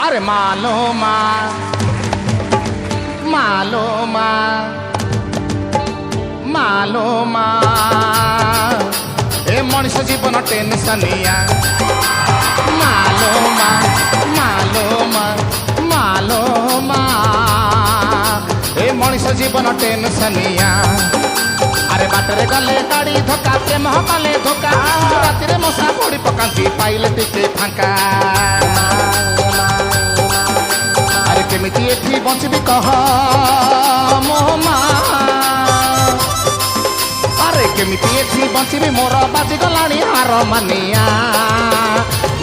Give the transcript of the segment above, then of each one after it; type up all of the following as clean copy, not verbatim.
अरे मालो मालो ए मनीष जीवन टेंशनिया मालो ए मनीष जीवन टेंशनिया अरे बाटरे गले गाड़ी धोका प्रेम कले धोका राति मशा पड़ी पकाती पाइले टिके फांका अरे केमिति एठी बंचबी कह मो मा अरे केमिति एठी बंचबी मोर बाजी गलाणी हार मानिया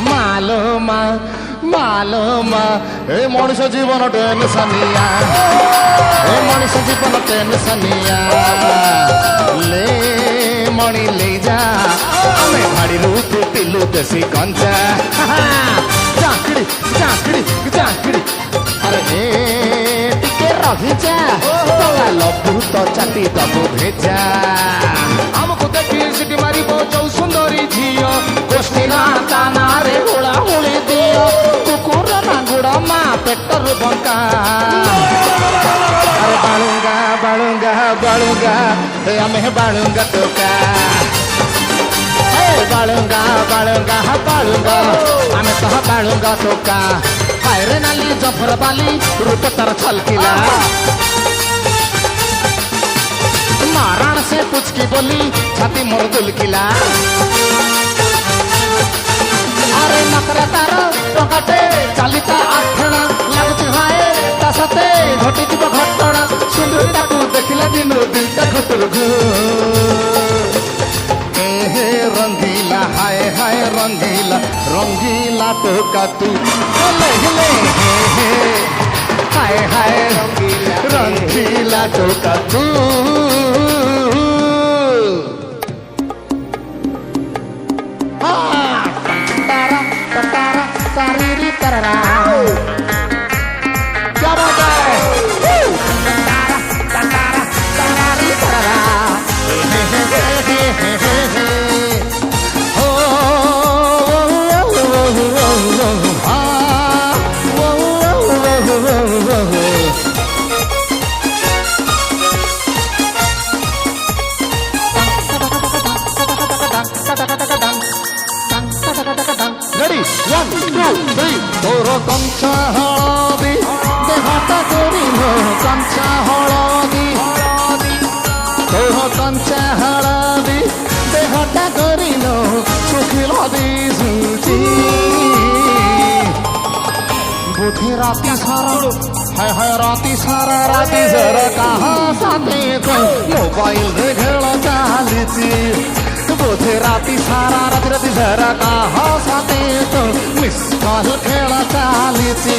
मालो मा ए मनीष जीवन टेंशनिया ए मनीष जीवन टेंशनिया ले मणि ले जा हमें भाड़ी रूप पिलू देसी कंचा चाकड़ी चाकड़ी चाकड़ी अरे ए टिके रही जा तला लबू तो चाटी दबू भेजा हमको देखी सिटी मारी बोचौ सुंदरी झियो गोष्ठी ना ताना रे हुड़ा हुड़ी दियो कुकुर ना गुड़ा मा पेटर बंका अरे बालूंगा हमें बालूंगा टोका बालूंगा हमें तो बालूंगा टोका पैरे नाली जफर बाली रूप तर छलकिला मारण से पुचकी बोली छाती मोर दुलकिला अरे नकरा तार टकाटे चालिता आठना लाଗୁଛି हाय ता सते घटी जीव घटना सुंदरी ताकू देखिला दिन दिलटा घटुर घु हे रंगीला हाय हाय रंगीला टोका तू ले हे हाय हाय रंगीला टोका तू सारी तररा क्या बात है सारी तररा Ready? 1, 2, 3 तोरो कंचा हळदी देहाता करिनो कंचा हळदी तोरो कंचा हळदी देहाता करिनो सुखिलो दिसुची बुद्धि राती सारा हाय राती सारा राती जरा कहा साथे को मोबाइल रे खेळ चालीची बोधे राती सारा राती जरा कहा साथे तो मिस कॉल खेळ चालीची